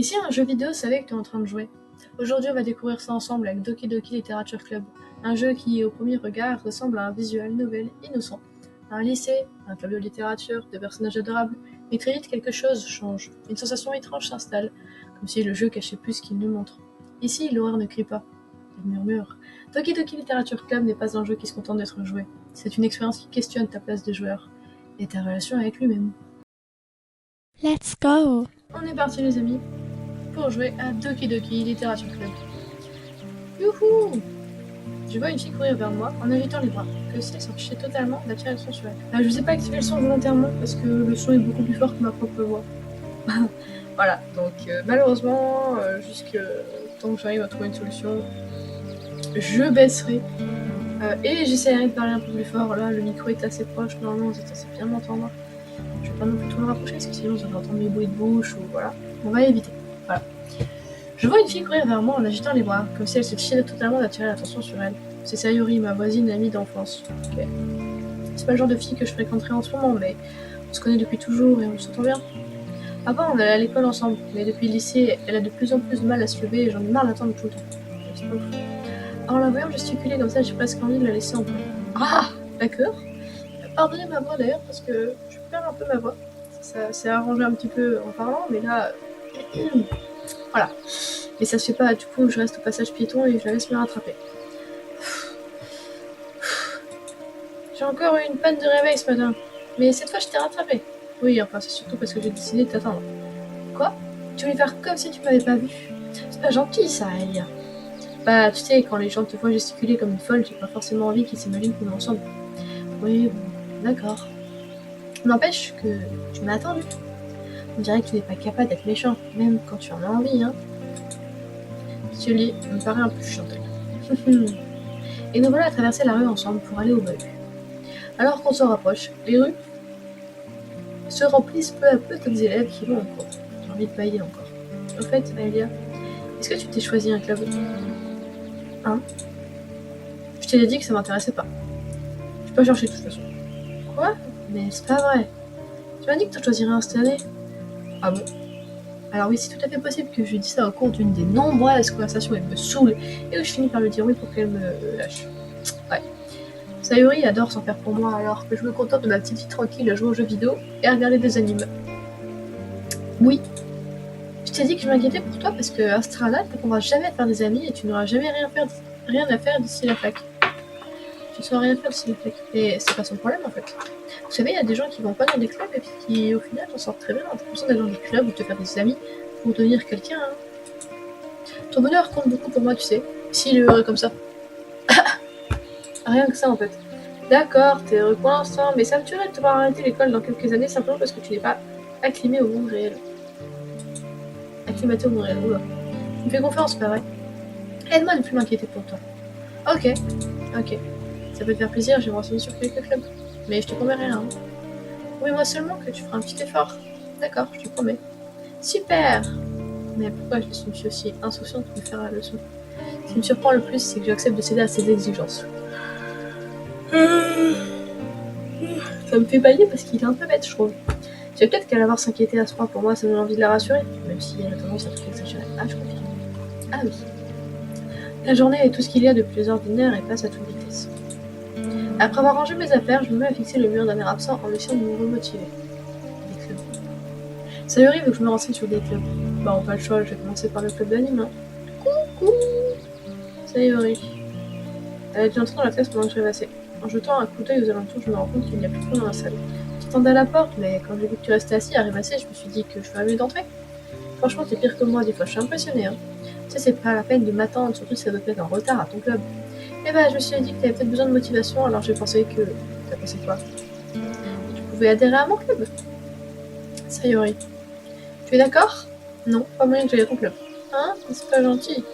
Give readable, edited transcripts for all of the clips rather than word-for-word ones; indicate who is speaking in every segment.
Speaker 1: Ici, un jeu vidéo, c'est avec que tu es en train de jouer. Aujourd'hui, on va découvrir ça ensemble avec Doki Doki Literature Club, un jeu qui, au premier regard, ressemble à un visual novel innocent. Un lycée, un club de littérature, de personnages adorables, mais très vite quelque chose change. Une sensation étrange s'installe, comme si le jeu cachait plus qu'il ne montre. Ici, l'horreur ne crie pas, elle murmure. Doki Doki Literature Club n'est pas un jeu qui se contente d'être joué. C'est une expérience qui questionne ta place de joueur et ta relation avec lui-même.
Speaker 2: Let's go!
Speaker 1: On est parti les amis, pour jouer à Doki Doki Literature Club. Youhou! Je vois une fille courir vers moi en agitant les bras, que si elle s'en totalement d'attirer le son sur elle. Je vous ai pas activé le son volontairement parce que le son est beaucoup plus fort que ma propre voix. Voilà, donc malheureusement, jusque tant que j'arrive à trouver une solution, je baisserai. Et j'essaierai de parler un peu plus fort. Là, le micro est assez proche, normalement vous êtes assez bien m'entendre. Je vais pas non plus trop me rapprocher parce que sinon vous allez entendre mes bruits de bouche ou voilà. On va éviter. Voilà. Je vois une fille courir vers moi en agitant les bras, comme si elle se fichait totalement d'attirer l'attention sur elle. C'est Sayuri, ma voisine amie d'enfance. Okay. C'est pas le genre de fille que je fréquenterais en ce moment, mais on se connaît depuis toujours et on s'entend bien. Avant, on allait à l'école ensemble, mais depuis le lycée, elle a de plus en plus de mal à se lever et j'en ai marre d'attendre tout le temps. En la voyant gesticuler comme ça, j'ai presque envie de la laisser en paix. Ah, d'accord. Pardonnez ma voix d'ailleurs, parce que je perds un peu ma voix. Ça s'est arrangé un petit peu en parlant, mais là... voilà. Mais ça se fait pas, du coup je reste au passage piéton et je la laisse me rattraper. J'ai encore eu une panne de réveil ce matin, mais cette fois je t'ai rattrapé. Oui, enfin c'est surtout parce que j'ai décidé de t'attendre. Quoi? Tu voulais faire comme si tu m'avais pas vu? C'est pas gentil ça, Elia. Bah tu sais, quand les gens te voient gesticuler comme une folle, j'ai pas forcément envie qu'ils s'imaginent qu'on est ensemble. Oui, bon, d'accord. N'empêche que tu m'as attendu. On dirait que tu n'es pas capable d'être méchant, même quand tu en as envie, hein. Ce lit me paraît un peu chanté. Et nous voilà à traverser la rue ensemble pour aller au bahut. Alors qu'on se rapproche, les rues se remplissent peu à peu d'autres élèves qui vont en cours. J'ai envie de bailler encore. Au fait, Aelia, est-ce que tu t'es choisi un club? Hein? Je t'ai dit que ça m'intéressait pas. Je peux pas chercher de toute façon. Quoi? Mais c'est pas vrai. Tu m'as dit que tu choisirais un cette année. Ah bon? Alors oui, c'est tout à fait possible que je lui dise ça au cours d'une des nombreuses conversations où elle me saoule et où je finis par lui dire oui pour qu'elle me lâche. Ouais. Sayuri adore s'en faire pour moi alors que je me contente de ma petite vie tranquille à jouer aux jeux vidéo et à regarder des animes. Oui. Je t'ai dit que je m'inquiétais pour toi parce que Astrala ne t'apprendra jamais à faire des amis et tu n'auras jamais rien à faire d'ici la fac. Tu ne sauras rien faire d'ici la fac. Et c'est pas son problème en fait. Vous savez, il y a des gens qui vont pas dans des clubs et puis qui au final s'en sortent très bien. T'as besoin d'aller dans des clubs ou de te faire des amis pour devenir quelqu'un. Hein. Ton bonheur compte beaucoup pour moi, tu sais. S'il est heureux comme ça. Rien que ça en fait. D'accord, t'es heureux pour l'instant, mais ça me tuerait de te voir arrêter l'école dans quelques années simplement parce que tu n'es pas acclimé au monde réel. Acclimaté au monde réel, oula. Tu me fais confiance, pas vrai? Aide-moi à ne plus m'inquiéter pour toi. Ok. Ça peut te faire plaisir, j'ai me renseigner sur quelques clubs. Mais je te promets rien. Hein. Promets-moi seulement que tu feras un petit effort. D'accord, je te promets. Super! Mais pourquoi je suis aussi insouciante de me faire la leçon? Ce qui me surprend le plus, c'est que j'accepte de céder à ses exigences. Ça me fait bailler parce qu'il est un peu bête, je trouve. Tu sais peut-être qu'elle va s'inquiéter à ce point pour moi, ça me donne envie de la rassurer, même si elle a tendance à tout exagérer. Ah, je confirme. Ah oui. La journée est tout ce qu'il y a de plus ordinaire et passe à toute vitesse. Après avoir rangé mes affaires, je me mets à fixer le mur d'un air absent en essayant de me remotiver. Des clubs. Sayuri veut que je me renseigne sur des clubs. Bah, on pas le choix, je vais commencer par le club d'anime. Hein. Coucou Sayuri. Elle est entrée dans la classe pendant que je rêvassais. En jetant un coup d'œil aux alentours, je me rends compte qu'il n'y a plus de monde dans la salle. J'attendais à la porte, mais quand j'ai vu que tu restais assis à rêvasser, je me suis dit que je ferais mieux d'entrer. Franchement, t'es pire que moi, des fois je suis impressionnée. Hein. Tu sais, c'est pas la peine de m'attendre, surtout si ça doit te mettre en retard à ton club. Et bah, je me suis dit que t'avais peut-être besoin de motivation, alors j'ai pensé que... T'as pensé quoi? Tu pouvais adhérer à mon club. Sayori. Tu es d'accord? Non, pas moyen que j'aille à ton club. Hein? C'est pas gentil.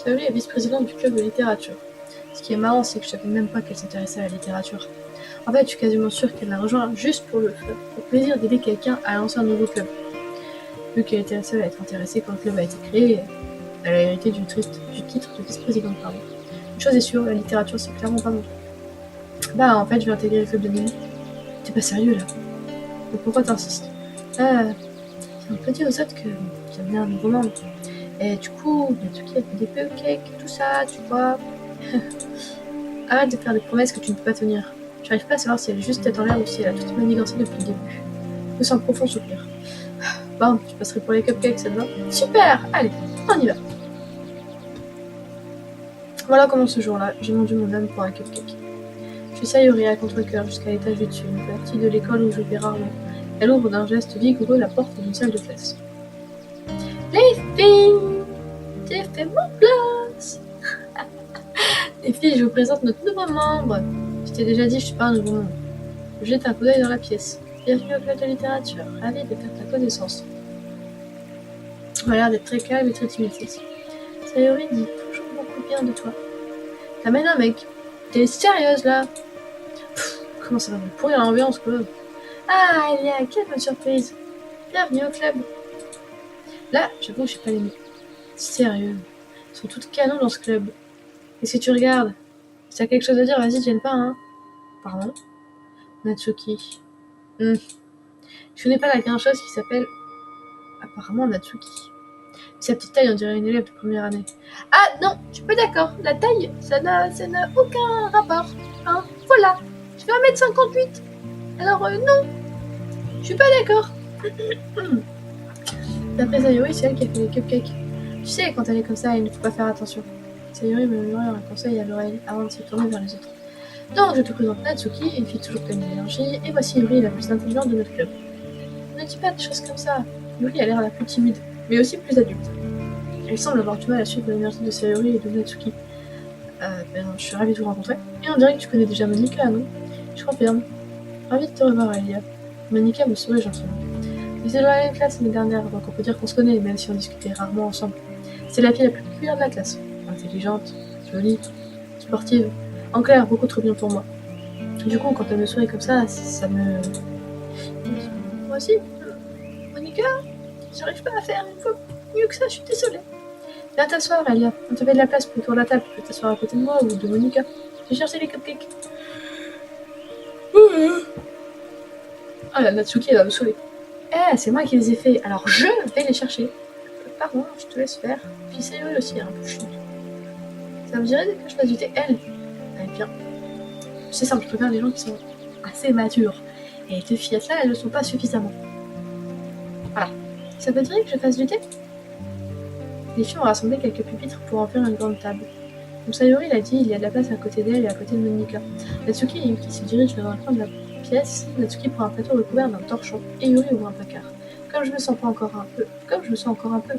Speaker 1: Sayori est vice-présidente du club de littérature. Ce qui est marrant, c'est que je savais même pas qu'elle s'intéressait à la littérature. En fait, je suis quasiment sûre qu'elle l'a rejoint juste pour le plaisir d'aider quelqu'un à lancer un nouveau club. Vu qu'elle était la seule à être intéressée quand le club a été créé, elle a hérité du titre de vice-présidente. Une chose est sûre, la littérature, c'est clairement pas mon truc. Bah, en fait, je vais intégrer le club de Nini. T'es pas sérieux, là? Mais pourquoi t'insistes? Si On peut dire aux autres que j'aime bien un nouveau membre. Et du coup, Natsuki a fait des cupcakes et tout ça, tu vois. Arrête de faire des promesses que tu ne peux pas tenir. J'arrive pas à savoir si elle est juste tête en l'air ou si elle a toute manigancé depuis le début. Je sens un profond soupir. Bon, je passerai pour les cupcakes, ça te va? Super! Allez, on y va. Voilà comment ce jour-là, j'ai vendu mon âme pour un cupcake. Je suis Sayori à contre-cœur jusqu'à l'étage du dessus, une partie de l'école où je vais rarement. Elle ouvre d'un geste vigoureux la porte d'une salle de classe. Les filles! J'ai fait mon place! Les filles, je vous présente notre nouveau membre. Je t'ai déjà dit, je suis pas un nouveau membre. Je jette un coup d'œil dans la pièce. Bienvenue au club de littérature, ravi de faire ta connaissance. Elle a l'air d'être très calme et très timide celle-ci. Sayori dit toujours beaucoup bien de toi. T'amènes un mec. T'es sérieuse là? Comment ça va me pourrir l'ambiance quoi? Ah, Elia, quelle bonne surprise! Bienvenue au club. Là, j'avoue que j'ai pas les mots. Sérieux. Ils sont toutes canons dans ce club. Qu'est-ce que tu regardes? Si t'as quelque chose à dire, vas-y, te gêne pas, hein. Pardon? Natsuki. Je connais pas la grincheuse qui s'appelle apparemment Natsuki. Sa petite taille, on dirait une élève de première année. Ah non, je suis pas d'accord. La taille, ça n'a aucun rapport. Hein, voilà. Je fais 1m58. Alors non, je suis pas d'accord. D'après Sayori, c'est elle qui a fait les cupcakes. Tu sais, quand elle est comme ça, il ne faut pas faire attention. Sayori me murmure un conseil à l'oreille avant de se tourner vers les autres. Donc, je te présente Natsuki, une fille toujours pleine d'énergie, et voici Yuri, la plus intelligente de notre club. Ne dis pas des choses comme ça. Yuri a l'air la plus timide, mais aussi plus adulte. Elle semble avoir du mal à suivre l'énergie de Sayori et de Natsuki. Je suis ravie de vous rencontrer. Et on dirait que tu connais déjà Monika, non? Je confirme. Ravie de te revoir, Elia. Monika me sourit gentiment. Ils étaient dans la même classe l'année dernière, donc on peut dire qu'on se connaît, même si on discutait rarement ensemble. C'est la fille la plus populaire de la classe. Intelligente, jolie, sportive. En clair, beaucoup trop bien pour moi. Du coup, quand elle me sourit comme ça me... Moi aussi, Monika, j'arrive pas à faire une fois mieux que ça, je suis désolée. Viens t'asseoir, Elia. On te fait de la place pour autour de la table. Tu peux t'asseoir à côté de moi ou de Monika. J'ai cherché les cupcakes. Ah, la Natsuki, elle va me saouler. C'est moi qui les ai faits, alors je vais les chercher. Pardon, je te laisse faire. Puis Sayori aussi, un peu chiante. Ça me dirait que je fasse du thé, elle. Bien. C'est simple, je préfère les gens qui sont assez matures. Et les fillettes-là, elles ne le sont pas suffisamment. Voilà. Ça veut dire que je fasse du thé? Les filles ont rassemblé quelques pupitres pour en faire une grande table. Comme Sayori l'a dit, il y a de la place à côté d'elle et à côté de Monika. Natsuki et Yuki se dirigent vers un coin de la pièce. Natsuki prend un plateau recouvert d'un torchon et Yuri ouvre un placard. Comme je me sens encore un peu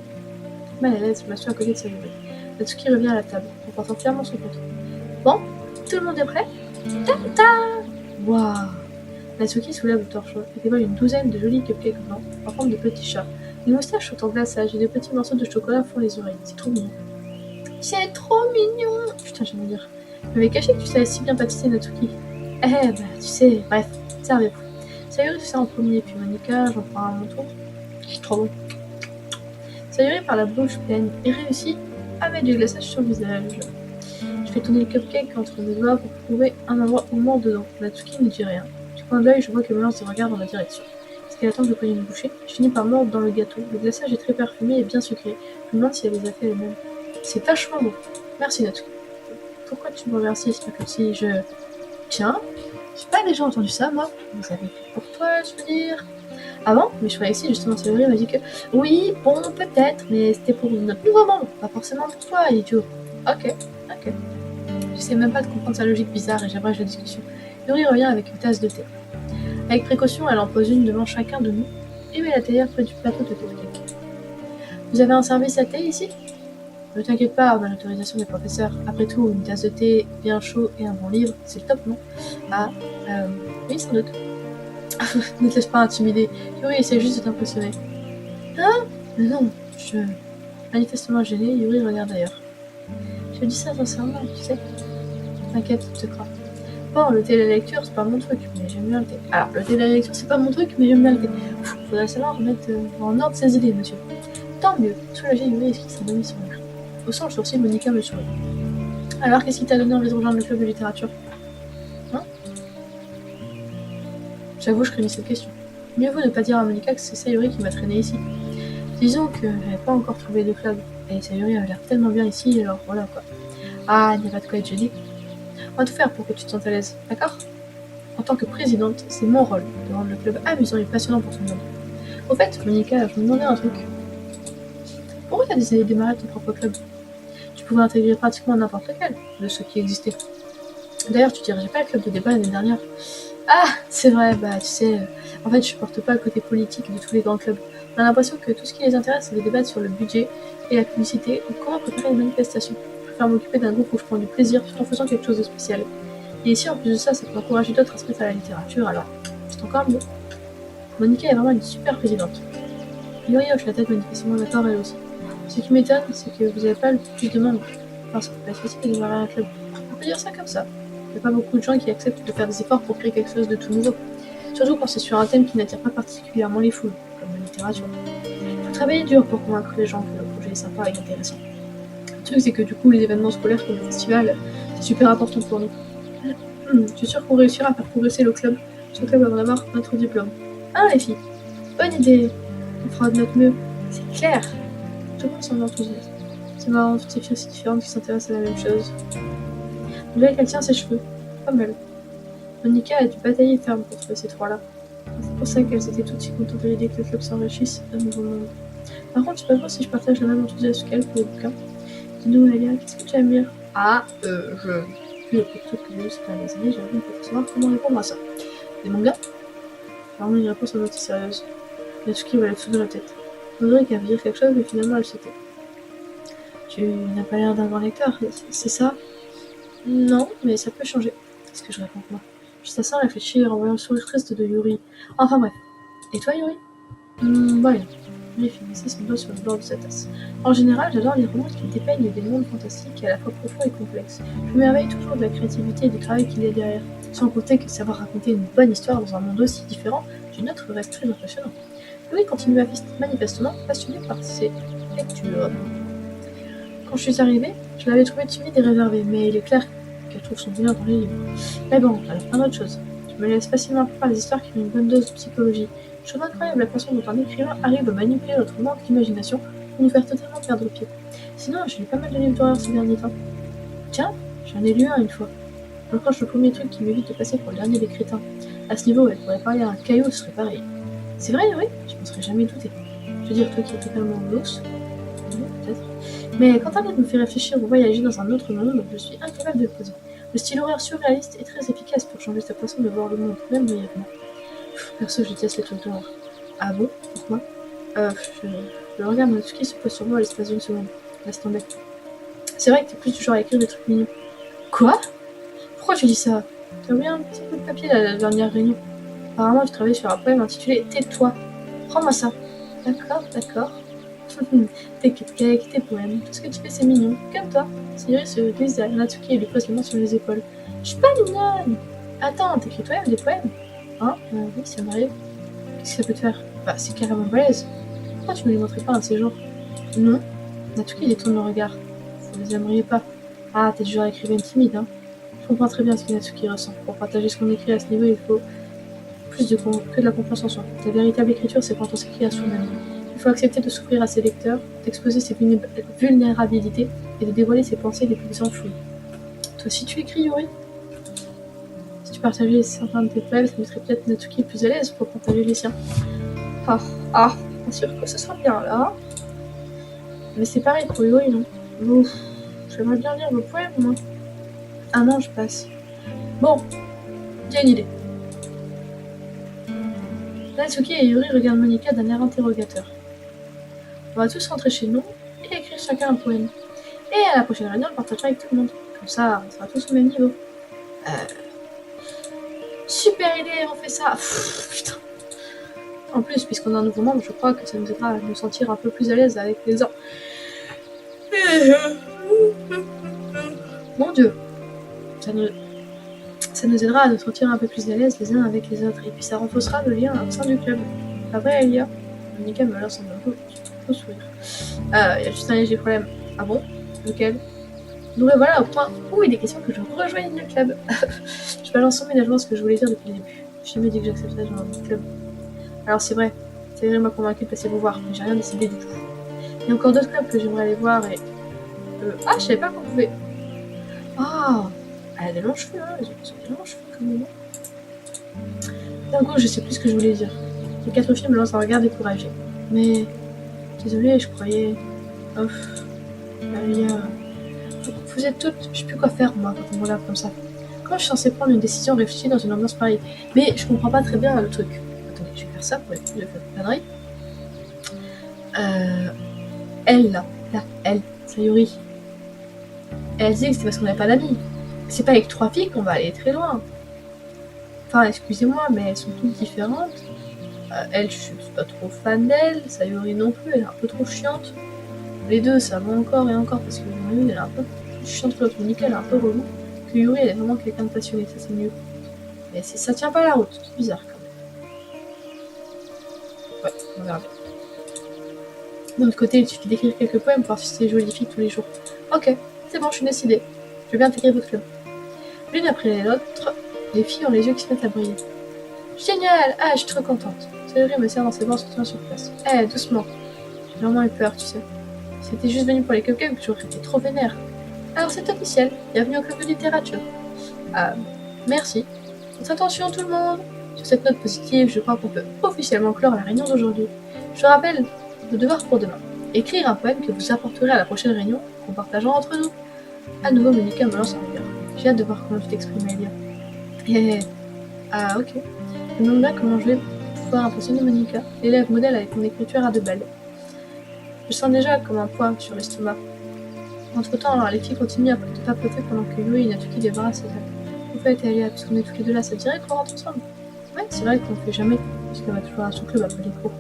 Speaker 1: mal à l'aise, je m'assois à côté de Sayori. Natsuki revient à la table, en portant fièrement son plateau. Bon, tout le monde est prêt? Ta-ta! Waouh! Natsuki soulève le torchon et dévoile une douzaine de jolis cupcakes blancs en forme de petits chats. Les moustaches sont en glaçage et de petits morceaux de chocolat font les oreilles. C'est trop mignon. C'est trop mignon! Putain, j'aime dire. Je m'avais caché que tu savais si bien pâtisser, Natsuki. Tu sais, bref, servez-vous. Sayori fait ça en premier, puis Monika, j'en prends à mon tour. C'est trop bon. Sayori par la bouche pleine et réussit à mettre du glaçage sur le visage. Je fais tourner le cupcake entre mes doigts pour trouver un endroit où mordre dedans. Natsuki ne dit rien. Du coin de l'œil, je vois qu'elle me lance des regards dans ma direction. Est-ce qu'elle attend que je prenne une bouchée? Je finis par mordre dans le gâteau. Le glaçage est très parfumé et bien sucré. Je me demande si elle les a fait elle-même. C'est vachement bon. Merci Natsuki. Pourquoi tu me remercies? C'est pas comme si je... Tiens, j'ai pas déjà entendu ça, moi. Vous avez fait pour toi, je veux dire. Ah bon? Mais je croyais ici, justement, Sayori m'a dit que... Oui, bon, peut-être, mais c'était pour notre nouveau membre, pas forcément pour toi, idiot. Ok. J'essaie même pas de comprendre sa logique bizarre et j'abrège la discussion. Yuri revient avec une tasse de thé. Avec précaution, elle en pose une devant chacun de nous et met la théière près du plateau de cupcake. Vous avez un service à thé ici? Ne t'inquiète pas, on a l'autorisation des professeurs. Après tout, une tasse de thé bien chaud et un bon livre, c'est le top, non? Oui, sans doute. Ne te laisse pas intimider. Yuri essaie juste de t'impressionner. Hein? Mais non, Manifestement gêné, Yuri regarde ailleurs. Je dis ça sincèrement, tu sais. T'inquiète, je te crois. Bon, le thé et la lecture, c'est pas mon truc, mais j'aime bien le thé. Alors, le thé et la lecture, c'est pas mon truc, mais j'aime bien le thé. Faudrait savoir remettre en ordre ses idées, monsieur. Tant mieux. Soulagé, Yuri esquisse son demi sourire. Au son le sourcil, Monika me sourit. Alors, qu'est-ce qui t'a donné envie de rejoindre le club de littérature? Hein? J'avoue, je craignais cette question. Mieux vaut ne pas dire à Monica que c'est Sayuri qui m'a traîné ici. Disons que j'avais pas encore trouvé de club, et Sayuri avait l'air tellement bien ici, alors voilà quoi. Ah, il n'y a pas de quoi être gêné. On va tout faire pour que tu te sentes à l'aise, d'accord? En tant que présidente, c'est mon rôle de rendre le club amusant et passionnant pour tout le monde. Au fait, Monica, je me demandais un truc. Pourquoi tu as décidé de démarrer ton propre club? Tu pouvais intégrer pratiquement n'importe lequel de ceux qui existaient. D'ailleurs, tu dirigeais pas le club de débat l'année dernière. Ah, c'est vrai, bah tu sais, en fait, je supporte pas le côté politique de tous les grands clubs. On a l'impression que tout ce qui les intéresse, c'est de débattre sur le budget et la publicité ou comment préparer une manifestation. Je préfère m'occuper d'un groupe où je prends du plaisir tout en faisant quelque chose de spécial. Et ici, en plus de ça, ça peut encourager d'autres à se mettre à la littérature, alors c'est encore mieux. Monica est vraiment une super présidente. Yuri hoche la tête manifestement d'accord elle aussi. Ce qui m'étonne, c'est que vous n'avez pas le plus de membres. Enfin, ça peut pas être facile de démarrer un club. On peut dire ça comme ça. Il n'y a pas beaucoup de gens qui acceptent de faire des efforts pour créer quelque chose de tout nouveau. Surtout quand c'est sur un thème qui n'attire pas particulièrement les foules, comme la littérature. Il faut travailler dur pour convaincre les gens que le projet est sympa et intéressant. Le truc, c'est que du coup, les événements scolaires comme le festival, c'est super important pour nous. Je suis sûre qu'on réussira à faire progresser le club. Ce club avant d'avoir notre diplôme. Ah, les filles, bonne idée. On fera de notre mieux. C'est clair. Tout le monde semble enthousiaste. C'est marrant, toutes ces filles si différentes qui s'intéressent à la même chose. On dirait qu'elle tient ses cheveux. Pas mal. Monica a dû batailler ferme pour trouver ces trois-là. C'est pour ça qu'elles étaient toutes si contentes de l'idée que le club s'enrichisse d'un nouveau monde. Par contre, je sais pas trop si je partage le même enthousiasme qu'elle pour les bouquins. Dis-nous, Elia, qu'est-ce que tu aimes lire? Ah, je... Puis le truc que j'ai lu ces dernières années, j'ai envie de savoir comment répondre à ça. Des mangas? Vraiment une réponse à moitié sérieuse. Natsuki va la soulever la tête. On dirait qu'elle veut dire quelque chose, mais finalement elle se tait. Tu n'as pas l'air d'un grand lecteur, c'est ça? Non, mais ça peut changer. Qu'est-ce que je réponds moi? Juste à ça, réfléchir en voyant le sourire triste de Yuri. Enfin bref. Et toi, Yuri? Voyons. Yuri finissait son doigt sur le bord de sa tasse. En général, j'adore les romans qui dépeignent des mondes fantastiques à la fois profonds et complexes. Je m'émerveille toujours de la créativité et du travail qu'il y a derrière. Sans compter que savoir raconter une bonne histoire dans un monde aussi différent d'une autre reste très impressionnant. Yuri continue manifestement passionné par ses lectures. Quand je suis arrivée, je l'avais trouvé timide et réservé, mais il est clair qu'elle trouve son bonheur dans les livres. Mais bon, alors plein d'autres choses. Je me laisse facilement par les histoires qui ont une bonne dose de psychologie. Je trouve incroyable la façon dont un écrivain arrive à manipuler notre manque d'imagination pour nous faire totalement perdre le pied. Sinon, j'ai lu pas mal de livres d'horreur ces derniers temps. Tiens, j'en ai lu un une fois. J'enclenche le premier truc qui m'évite de passer pour le dernier des crétins. À ce niveau, elle pourrait parler à un caillou, ce serait pareil. C'est vrai, oui, je m'en serais jamais douté. Je veux dire, toi qui es totalement lousse, peut-être. Mais quand un livre me fait réfléchir ou voyager dans un autre monde, je suis incapable de le poser. Le style horreur surréaliste est très efficace pour changer sa façon de voir le monde, même brièvement. Perso, je déteste les trucs d'horreur. Ah bon? Pourquoi? Je regarde Natsuki se pose sur moi à l'espace d'une seconde. Laisse tomber. C'est vrai que t'es plus du genre à écrire des trucs mignons. Quoi? Pourquoi tu dis ça? T'as oublié un petit peu de papier la dernière réunion. Apparemment, tu travaillais sur un poème intitulé Tais-toi. Prends-moi ça. D'accord, d'accord. Tes cupcakes, tes poèmes, tout ce que tu fais, c'est mignon. Comme toi. Sayuri se glisse derrière Natsuki et lui pose les mains sur les épaules. Je suis pas mignonne. Attends, t'écris toi-même des poèmes? Hein? Oui, ça m'arrive. Qu'est-ce que ça peut te faire? Bah, c'est carrément balèze. Pourquoi tu me les montrais pas un de ces jours? Non. Natsuki détourne le regard. Vous les aimeriez pas. Ah, t'es du genre écrivaine timide, hein? Je comprends très bien ce que Natsuki ressent. Pour partager ce qu'on écrit à ce niveau, il faut plus que de la confiance en soi. La véritable écriture, c'est quand on s'écrit à soi-même. Il faut accepter de s'ouvrir à ses lecteurs, d'exposer ses vulnérabilités et de dévoiler ses pensées les plus enfouies. Toi aussi tu écris, Yuri? Si tu partageais certains de tes poèmes, ça mettrait peut-être Natsuki plus à l'aise pour partager les siens. Pas sûr que ce sera bien là. Mais c'est pareil pour Yuri, non? Ouf, j'aimerais bien lire vos poèmes, moi. Ah non, je passe. Bon, j'ai une idée. Natsuki et Yuri regardent Monica d'un air interrogateur. On va tous rentrer chez nous et écrire chacun un poème. Et à la prochaine réunion, on le partagera avec tout le monde. Comme ça, on sera tous au même niveau. Super idée, on fait ça. Putain. En plus, puisqu'on a un nouveau membre, je crois que ça nous aidera à nous sentir un peu plus à l'aise avec les uns. Mon Dieu. Ça nous aidera à nous sentir un peu plus à l'aise les uns avec les autres. Et puis ça renforcera le lien au sein du club. Après, Elia, Monica me lance un faux sourire. Il y a juste un léger problème. Ah bon? Lequel? Donc voilà au point où il est question que je rejoigne le club. Je balance sans ménagement ce que je voulais dire depuis le début. J'ai jamais dit que j'accepterais de rejoindre le club. Alors c'est vrai, Sayuri m'a convaincu de passer vous voir, mais j'ai rien décidé du tout. Il y a encore d'autres clubs que j'aimerais aller voir et... Ah, je savais pas qu'on pouvait... Ah, elle a des longs cheveux, hein, ils ont des longs cheveux comme moi. D'un coup, je sais plus ce que je voulais dire. Les 4 filles me lancent un regard découragé. Mais... Désolée, je croyais... Ouf... Vous êtes toutes... Je sais plus quoi faire, moi, quand on me regarde comme ça. Comment je suis censée prendre une décision réfléchie dans une ambiance pareille? Mais je comprends pas très bien le truc. Attendez, je vais faire ça pour être sûr de faire une connerie. Elle, là, elle, Sayuri. Elle disait que c'était parce qu'on n'avait pas d'amis. C'est pas avec 3 filles qu'on va aller très loin. Enfin, excusez-moi, mais elles sont toutes différentes. Elle, je suis pas trop fan d'elle. Sayuri non plus, elle est un peu trop chiante. Les deux, ça va encore et encore, parce que Yuri, elle est un peu plus chiante que l'autre. Monica, elle est un peu relou. Que Yuri, elle est vraiment quelqu'un de passionné, ça c'est mieux. Mais ça tient pas la route, c'est bizarre quand même. Ouais, on verra bien. D'un autre côté, il suffit d'écrire quelques poèmes pour assister jolies filles tous les jours. Ok, c'est bon, je suis décidée. Je vais bien intégrer votre club. L'une après l'autre, les filles ont les yeux qui se mettent à briller. Génial! Ah, je suis trop contente. Sayuri me serre dans ses bras en se tenant sur place. Eh, doucement. J'ai vraiment eu peur, tu sais. Si t'étais juste venu pour les cupcakes, j'aurais été trop vénère. Alors c'est officiel, bienvenue au club de littérature. Ah, merci. Faites attention tout le monde. Sur cette note positive, je crois qu'on peut officiellement clore la réunion d'aujourd'hui. Je vous rappelle le devoir pour demain. Écrire un poème que vous apporterez à la prochaine réunion, qu'on partagera entre nous. À nouveau, Monica me lance un regard. J'ai hâte de voir comment tu t'exprimes, Elia. Ah, ok. Je me demande bien comment je vais pouvoir impressionner Monica, l'élève modèle avec mon écriture à 2 balles. Je sens déjà comme un poids sur l'estomac. Entre-temps, alors, les filles continuent à papoter pendant que Yui et Natsuki débarrassent ses tables. En fait, Elia, puisqu'on est tous les deux là, ça te dirait qu'on rentre ensemble? Ouais, c'est vrai qu'on le fait jamais, puisqu'elle va toujours à son club après les cours.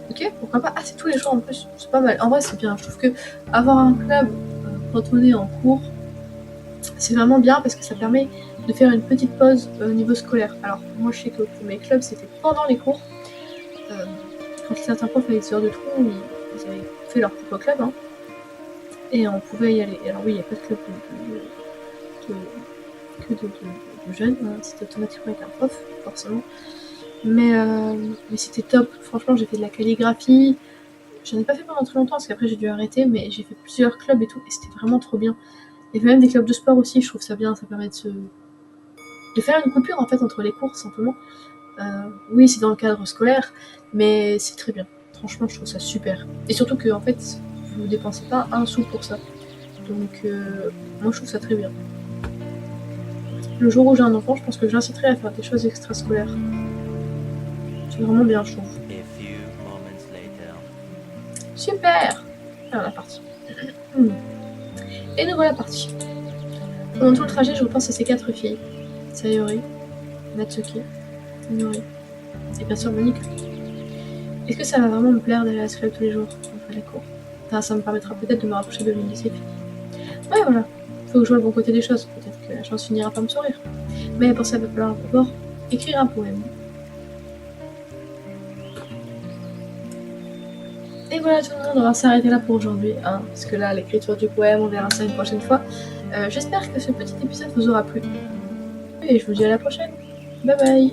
Speaker 1: Ok, pourquoi pas? Ah, c'est tous les jours en plus, c'est pas mal. En vrai, c'est bien. Je trouve que avoir un club quand on est en cours, c'est vraiment bien parce que ça permet de faire une petite pause au niveau scolaire. Alors, moi, je sais que pour mes clubs, c'était pendant les cours. Quand certains profs avaient des heures de trou, ils avaient fait leur propre club, hein, et on pouvait y aller. Alors oui, il n'y a pas de club de jeunes, hein, c'était automatiquement avec un prof, forcément. Mais c'était top. Franchement, j'ai fait de la calligraphie. J'en ai pas fait pendant très longtemps parce qu'après j'ai dû arrêter, mais j'ai fait plusieurs clubs et tout, et c'était vraiment trop bien. Il y avait même des clubs de sport aussi, je trouve ça bien, ça permet de faire une coupure en fait entre les cours simplement. Oui, c'est dans le cadre scolaire, mais c'est très bien. Franchement, je trouve ça super. Et surtout que en fait, vous dépensez pas un sou pour ça. Donc, moi je trouve ça très bien. Le jour où j'ai un enfant, je pense que je l'inciterai à faire des choses extrascolaires. C'est vraiment bien, je trouve. Super! Alors, la partie. Et nous voilà partis. Pendant tout le trajet, je repense à ces 4 filles. Sayori, Natsuki, Nori, et bien sûr Monica. Est-ce que ça va vraiment me plaire d'aller à ce club tous les jours, après les cours? Enfin, ça me permettra peut-être de me rapprocher de l'une de ces filles. Ouais, voilà. Faut que je vois le bon côté des choses. Peut-être que la chance finira par me sourire. Mais pour ça, il va falloir d'abord écrire un poème. Et voilà tout le monde, on va s'arrêter là pour aujourd'hui, hein, parce que là, l'écriture du poème, on verra ça une prochaine fois. J'espère que ce petit épisode vous aura plu. Et je vous dis à la prochaine. Bye bye!